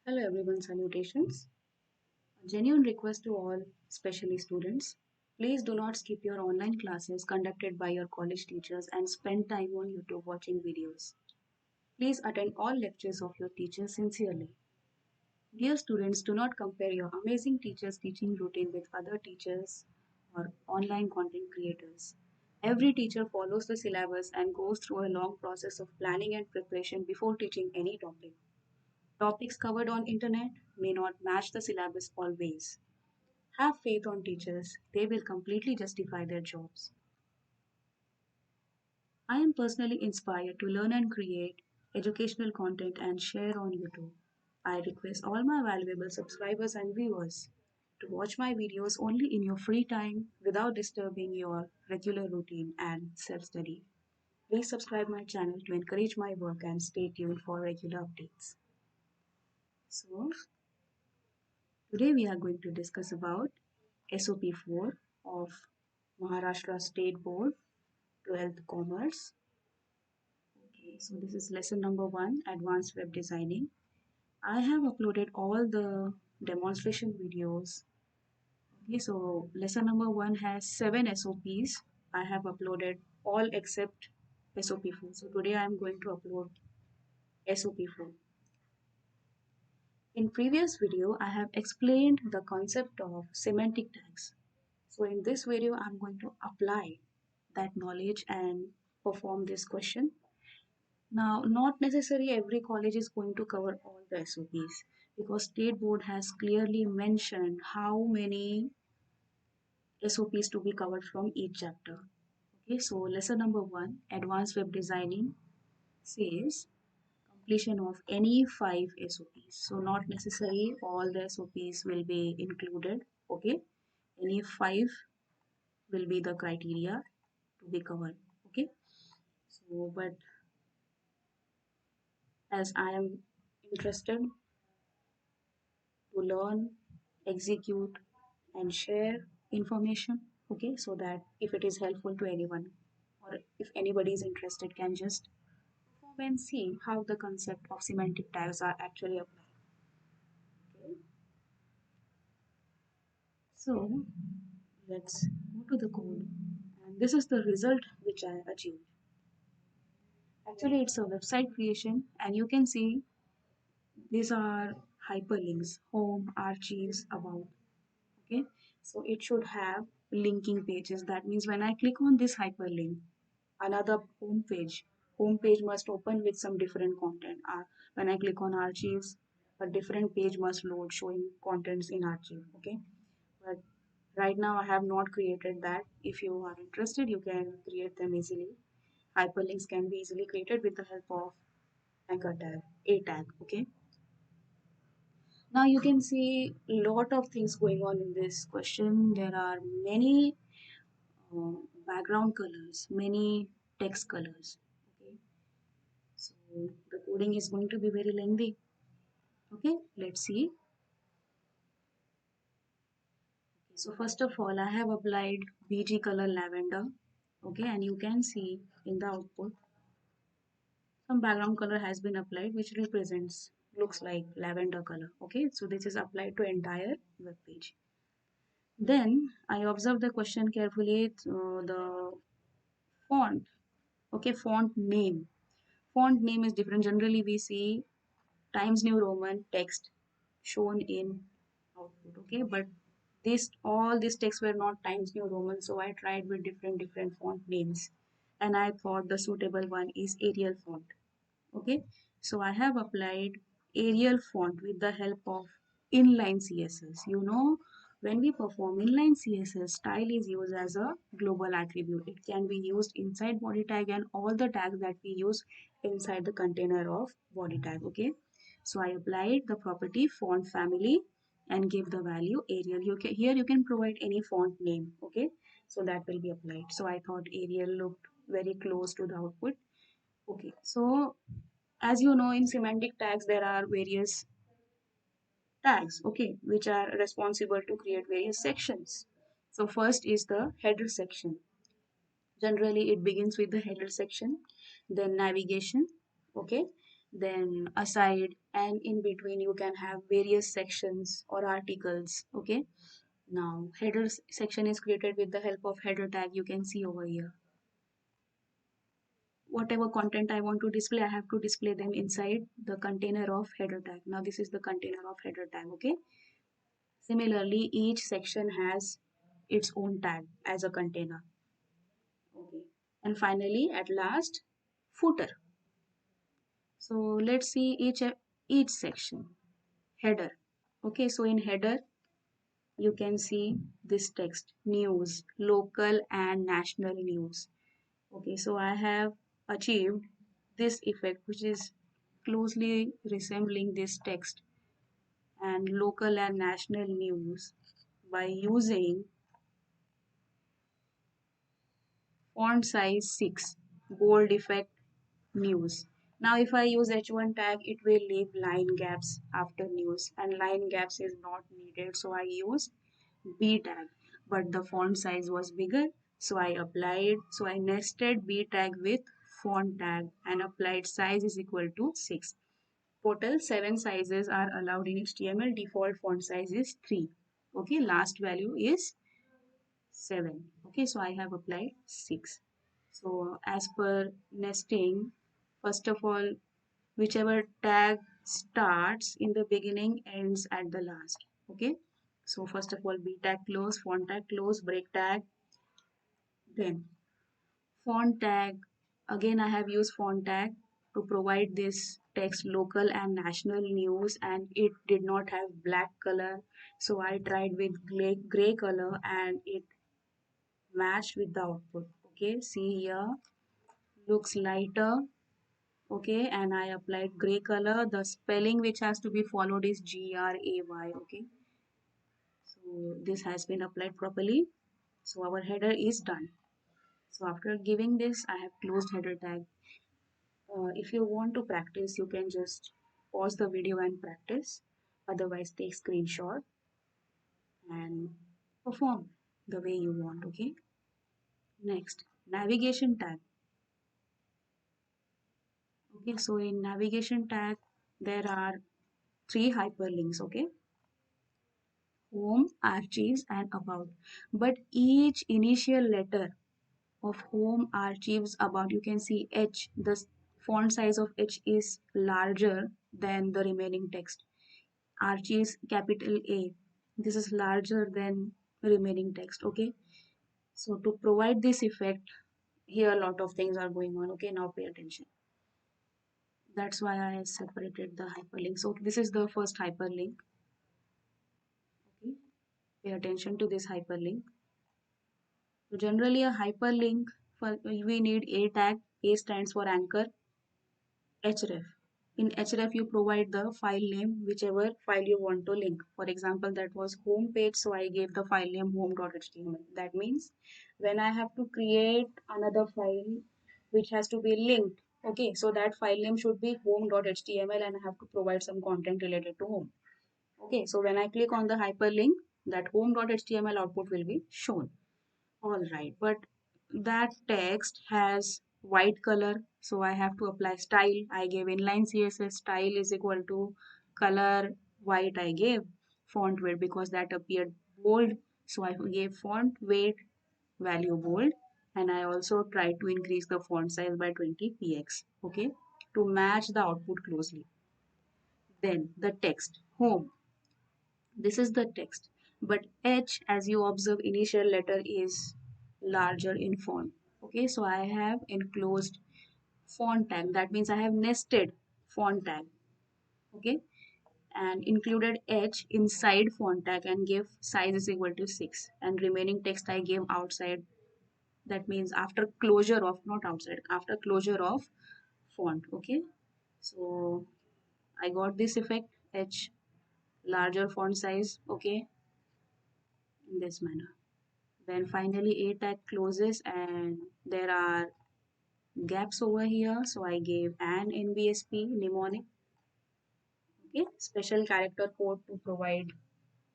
Hello everyone, salutations. A genuine request to all, especially students. Please do not skip your online classes conducted by your college teachers and spend time on YouTube watching videos. Please attend all lectures of your teachers sincerely. Dear students, do not compare your amazing teacher's teaching routine with other teachers or online content creators. Every teacher follows the syllabus and goes through a long process of planning and preparation before teaching any topic. Topics covered on internet may not match the syllabus always. Have faith on teachers, they will completely justify their jobs. I am personally inspired to learn and create educational content and share on YouTube. I request all my valuable subscribers and viewers to watch my videos only in your free time without disturbing your regular routine and self study. Please subscribe my channel to encourage my work and stay tuned for regular updates. So, today we are going to discuss about SOP 4 of Maharashtra State Board 12th Commerce. Okay, so this is lesson number 1, Advanced Web Designing. I have uploaded all the demonstration videos. Okay, so lesson number 1 has 7 SOPs. I have uploaded all except SOP 4. So today I am going to upload SOP 4. In previous video, I have explained the concept of semantic tags. So in this video, I'm going to apply that knowledge and perform this question. Now, not necessarily every college is going to cover all the SOPs because State Board has clearly mentioned how many SOPs to be covered from each chapter. Okay, so lesson number 1, Advanced Web Designing, says completion of any 5 SOPs. So not necessarily all the SOPs will be included. Okay, any 5 will be the criteria to be covered. Okay, so but as I am interested to learn, execute, and share information, okay, so that if it is helpful to anyone or if anybody is interested, can just perform and see how the concept of semantic tags are actually applied. Okay, so let's go to the code, and this is the result which I achieved. Actually, it's a website creation, and you can see these are hyperlinks: home, archives, about. Okay, so it should have linking pages. That means when I click on this hyperlink, another home page must open with some different content. When I click on archives, a different page must load showing contents in archive. Okay, but right now I have not created that. If you are interested, you can create them easily. Hyperlinks can be easily created with the help of anchor tag, a tag. Okay, now you can see a lot of things going on in this question. There are many uh, background colors, many text colors. Okay, so the coding is going to be very lengthy. Okay, let's see. Okay, so first of all, I have applied BG color lavender. Okay, and you can see in the output some background color has been applied, which represents looks like lavender color. Okay, so this is applied to entire web page. Then I observe the question carefully. The font, okay, font name is different. Generally we see Times New Roman text shown in output, okay, but this all these texts were not Times New Roman, so I tried with different font names, and I thought the suitable one is Arial font. Okay, so I have applied Arial font with the help of inline CSS. You know, when we perform inline CSS, style is used as a global attribute. It can be used inside body tag and all the tags that we use inside the container of body tag. Okay, so I applied the property font family and give the value Arial. Here you can provide any font name. Okay, so that will be applied. So I thought Arial looked very close to the output. Okay, so as you know, in semantic tags there are various tags, okay, which are responsible to create various sections. So first is the header section. Generally it begins with the header section, then navigation, okay, then aside, and in between you can have various sections or articles. Okay, now header section is created with the help of header tag. You can see over here whatever content I want to display, I have to display them inside the container of header tag. Now this is the container of header tag. Okay, similarly each section has its own tag as a container. Okay, and finally at last, footer. So let's see each section. Header. Okay, so in header you can see this text: news, local and national news. Okay, so I have achieved this effect which is closely resembling this text and local and national news by using font size 6, bold effect, news. Now if I use H1 tag, it will leave line gaps after news, and line gaps is not needed, so I used B tag, but the font size was bigger, so I nested B tag with font tag and applied size is equal to 6. Total 7 sizes are allowed in HTML. Default font size is 3. Okay, last value is 7. Okay, so I have applied 6. So as per nesting, first of all, whichever tag starts in the beginning ends at the last. Okay, so first of all, B tag close, font tag close, break tag, then font tag. Again I have used font tag to provide this text local and national news, and it did not have black color, so I tried with gray color and it matched with the output. Okay, see here, looks lighter. Okay, and I applied gray color. The spelling which has to be followed is GRAY. Okay, so this has been applied properly. So our header is done. So after giving this, I have closed header tag. If you want to practice, you can just pause the video and practice. Otherwise, take screenshot and perform the way you want. Okay. Next, navigation tag. Okay, so in navigation tag, there are 3 hyperlinks. Okay, home, archives, and about. But each initial letter of home, archives, about, you can see H, the font size of H is larger than the remaining text. Archives, capital A, this is larger than remaining text. Okay, so to provide this effect, here a lot of things are going on. Okay, now pay attention. That's why I separated the hyperlink. So this is the first hyperlink. Okay, pay attention to this hyperlink. So generally a hyperlink, for we need a tag. A stands for anchor, href. In href you provide the file name, whichever file you want to link. For example, that was home page, so I gave the file name home.html. That means when I have to create another file which has to be linked, okay, so that file name should be home.html and I have to provide some content related to home. Okay, so when I click on the hyperlink, that home.html output will be shown. All right, but that text has white color, so I have to apply style. I gave inline CSS style is equal to color white. I gave font weight because that appeared bold, so I gave font weight value bold, and I also tried to increase the font size by 20 px. Okay, to match the output closely. Then the text home. This is the text, but H, as you observe, initial letter is larger in font. Okay, so I have enclosed font tag. That means I have nested font tag. Okay, and included H inside font tag and gave size is equal to 6, and remaining text I gave outside. That means after closure of, not outside, after closure of font. Okay, so I got this effect, H larger font size. Okay, in this manner. Then finally A tag closes and there are gaps over here. So I gave an NBSP mnemonic, okay, special character code to provide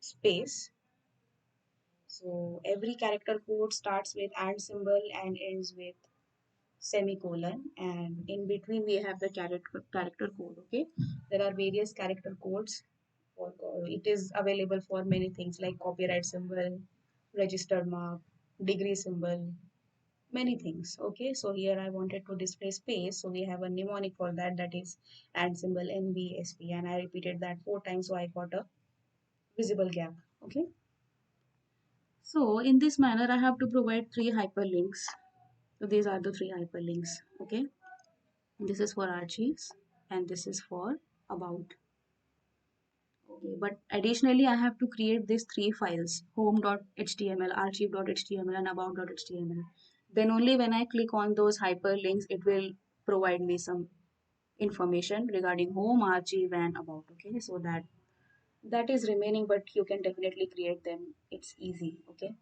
space. So every character code starts with and symbol and ends with semicolon, and in between we have the character code. Okay, there are various character codes. It is available for many things like copyright symbol, registered mark, degree symbol, many things. Okay, so here I wanted to display space, so we have a mnemonic for that, that is and symbol NBSP, and I repeated that 4 times, so I got a visible gap. Okay, so in this manner I have to provide three hyperlinks. So these are the three hyperlinks. Okay, this is for archives and this is for about. Okay, but additionally I have to create these three files: home.html, archive.html, and about.html. Then only when I click on those hyperlinks it will provide me some information regarding home, archive, and about. Okay, so that is remaining, but you can definitely create them, it's easy. Okay,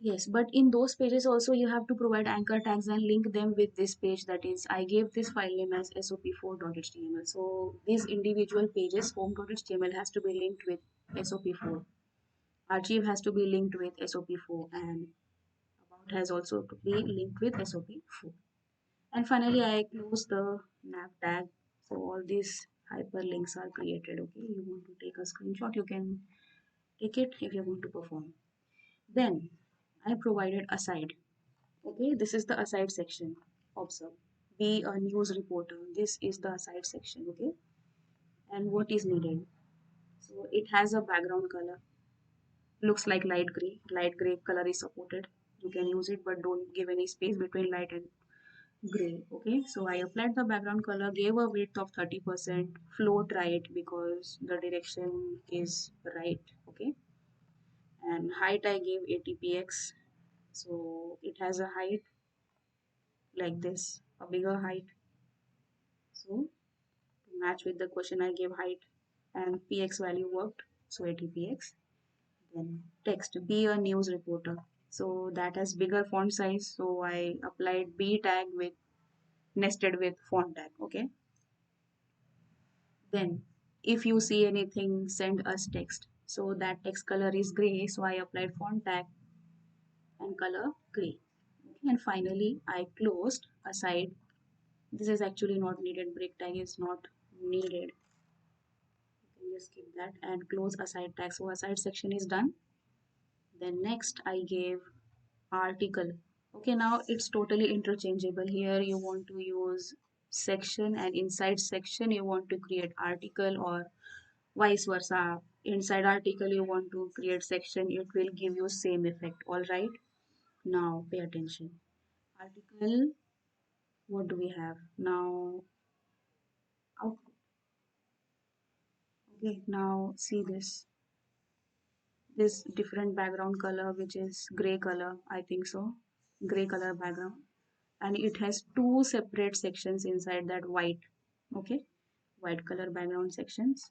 yes, but in those pages also you have to provide anchor tags and link them with this page, that is I gave this file name as sop4.html. So these individual pages, home.html has to be linked with sop4, archive has to be linked with sop4, and about has also to be linked with sop4. And finally I close the nav tag. So all these hyperlinks are created. Okay, you want to take a screenshot, you can take it if you want to perform. Then I provided aside. Okay, this is the aside section. Observe. Be a news reporter. This is the aside section. Okay, and what is needed? So it has a background color. Looks like light gray. Light gray color is supported. You can use it, but don't give any space between light and gray. Okay, so I applied the background color, gave a width of 30%, float right because the direction is right. Okay, and height I gave 80 px, so it has a height like this, a bigger height. So to match with the question I gave height, and px value worked, so 80 px. Then text, be a news reporter, so that has bigger font size, so I applied b tag with nested with font tag. Okay, then if you see anything send us text, so that text color is gray, so I applied font tag and color gray. Okay, and finally I closed aside. This is actually not needed, break tag is not needed, you can just skip that and close aside tag. So aside section is done. Then next I gave article. Okay, now it's totally interchangeable. Here you want to use section, and inside section you want to create article, or vice versa. Inside article you want to create section, it will give you same effect. All right, now pay attention. Article, what do we have now? Okay, now see this different background color, which is gray color, I think so, gray color background, and it has two separate sections inside that white. Okay, white color background sections.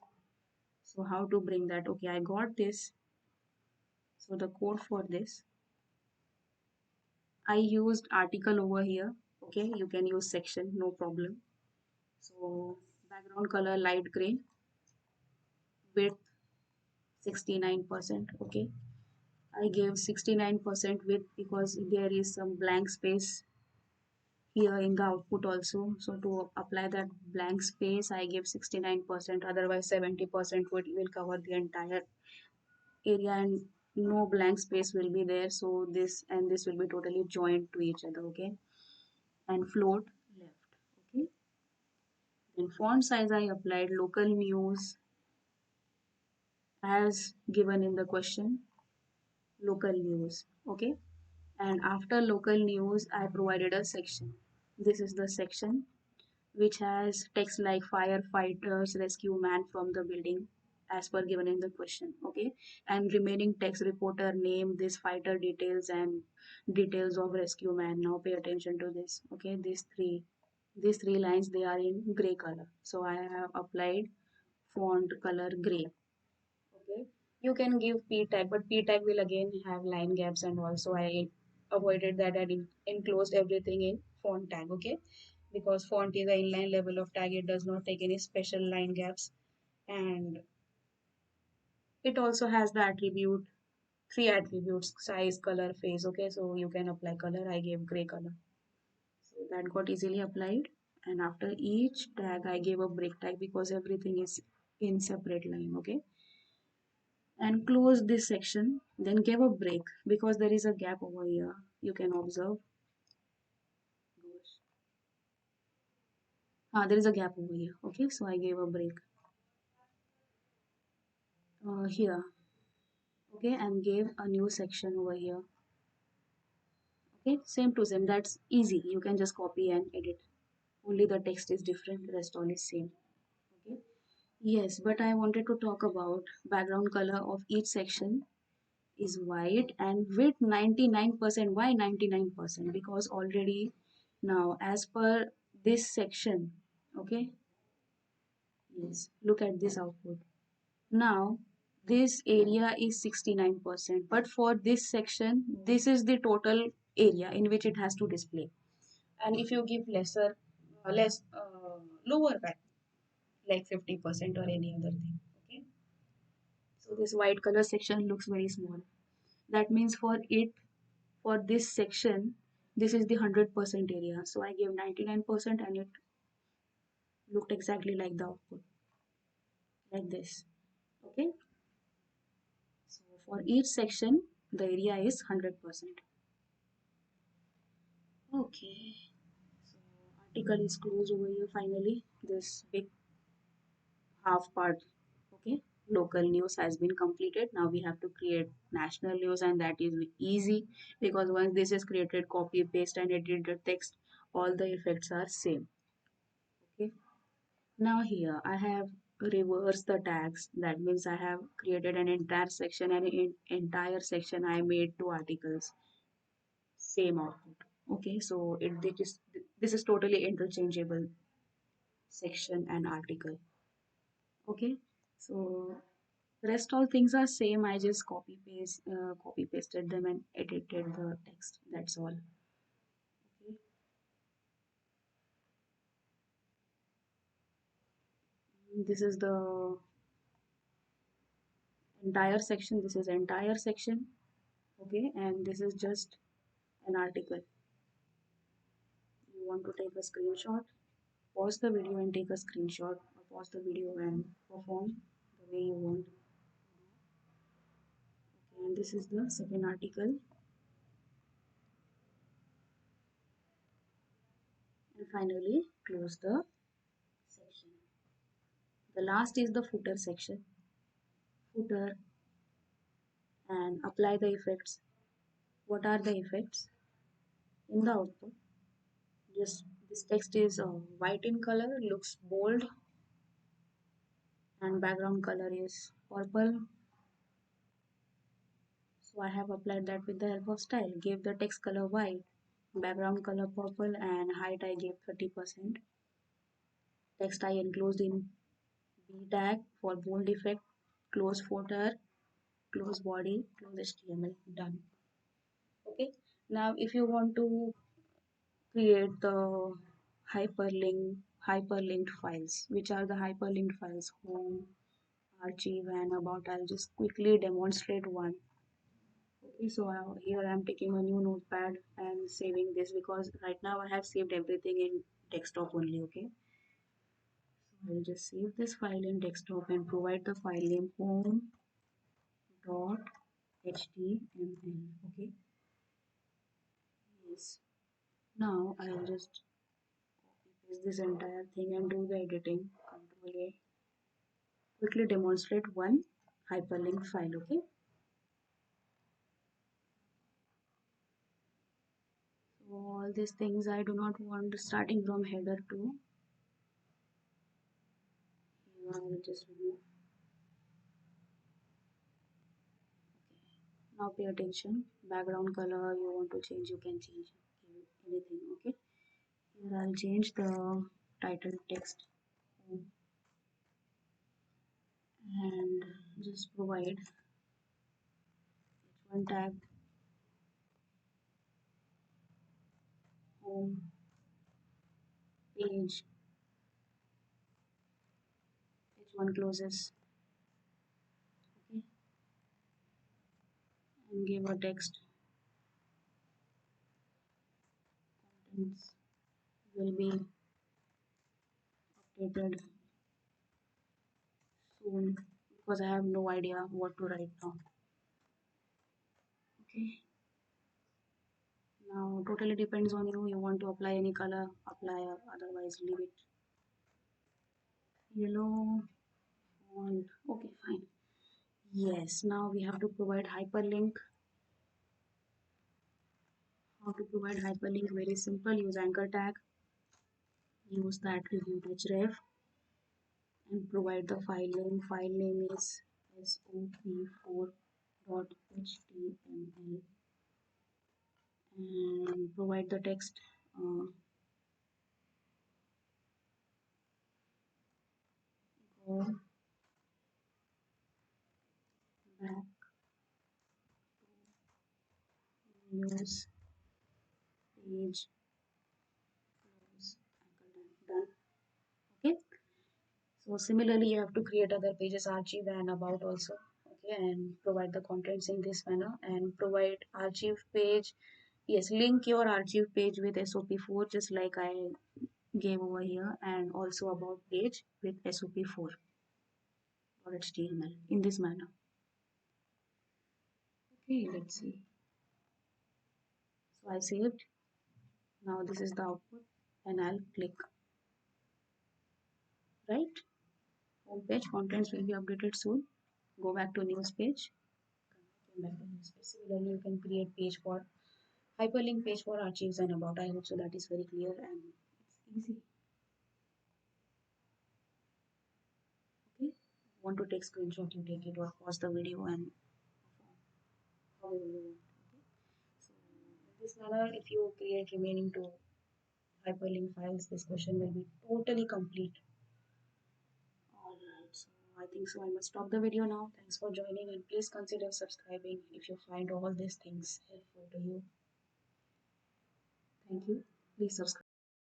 So how to bring that? Okay, I got this. So the code for this, I used article over here. Okay, you can use section, no problem. So background color light gray, width 69%. Okay, I gave 69% width because there is some blank space here in the output also. So to apply that blank space I give 69%, otherwise 70% will cover the entire area and no blank space will be there. So this and this will be totally joined to each other. Okay, and float left. Okay, then font size I applied local news as given in the question, local news. Okay, and after local news I provided a section. This is the section which has text like firefighters rescue man from the building as per given in the question. Okay, and remaining text reporter name, this fighter details, and details of rescue man. Now pay attention to this. Okay, these three lines, they are in gray color, so I have applied font color gray. Okay, you can give p tag, but p tag will again have line gaps, and also I avoided that. I enclosed everything in font tag. Okay, because font is a inline level of tag, it does not take any special line gaps, and it also has the attribute three attributes: size, color, face. Okay, so you can apply color. I gave gray color. So that got easily applied. And after each tag, I gave a break tag because everything is in separate line. Okay, and close this section. Then give a break because there is a gap over here. You can observe. There is a gap over here. Okay, so I gave a break here. Okay, and gave a new section over here. Okay, same to same. That's easy. You can just copy and edit. Only the text is different. The rest all is same. Okay. Yes, but I wanted to talk about background color of each section is white and with 99%. Why 99%? Because already now as per this section, okay, yes, look at this output. Now this area is 69%, but for this section, this is the total area in which it has to display. And if you give lower value, like 50% or any other thing, okay, so this white color section looks very small. That means for this section, this is the 100% area. So I gave 99% and it looked exactly like the output, like this. Okay. So for each section, the area is 100%. Okay. So article is closed over here finally. This big half part, okay, local news has been completed. Now we have to create national news, and that is easy because once this is created, copy paste and edit the text, all the effects are same. Okay, now here I have reversed the tags. That means I have created an entire section, and in entire section I made two articles, same output. Okay, so this is totally interchangeable, section and article. Okay, so rest all things are same. I just copy pasted them and edited the text. That's all. Okay. This is the entire section. This is entire section. Okay, and this is just an article. You want to take a screenshot? Pause the video and take a screenshot. Or pause the video and perform the way you want. Okay, and this is the second article. And finally, close the section. The last is the footer section. Footer and apply the effects. What are the effects? In the output, just this text is white in color, looks bold, and background color is purple. So I have applied that with the help of style. Gave the text color white, background color purple, and height I gave 30%. Text I enclosed in B tag for bold effect, close footer, close body, close HTML. Done. Okay. Now if you want to create the hyperlinked files, which are the hyperlinked files: home, archive, and about. I'll just quickly demonstrate one. Okay, so here I'm taking a new notepad and saving this because right now I have saved everything in desktop only. Okay, so I'll just save this file in desktop and provide the file name home.html. Okay, yes. Now I'll just paste this entire thing and do the editing. Control A. Quickly demonstrate one hyperlink file. Okay, so all these things I do not want starting from header to. I will just remove. Now pay attention. Background color you want to change, you can change anything. Okay, here I'll change the title text and just provide h1 tag, home page, h1 closes. Okay, give a text. Contents will be updated soon because I have no idea what to write now. Okay. Now totally depends on you. You want to apply any color, apply, or otherwise leave it. Yellow font. Okay, fine. Yes, now we have to provide hyperlink. How to provide hyperlink? Very simple. Use anchor tag. Use the attribute href and provide the file name. File name is sop4.html and provide the text. Go back to news page. Close. Done. Okay. So similarly, you have to create other pages, archive and about also. Okay, and provide the contents in this manner and provide archive page. Yes, link your archive page with SOP4 just like I gave over here, and also about page with SOP4 or HTML in this manner. Okay, let's see. So I saved. Now this is the output and I'll click. Right? Home page contents will be updated soon. Go back to news page. Come back to news page. Similarly, you can create page for hyperlink page for archives and about. I hope so that is very clear and it's easy. Okay. Want to take screenshot, you take it or pause the video and however you want. Okay. So in this manner, if you create remaining two hyperlink files, this question will be totally complete. Alright, so I think so I must stop the video now. Thanks for joining and please consider subscribing if you find all these things helpful to you. Thank you. Please subscribe.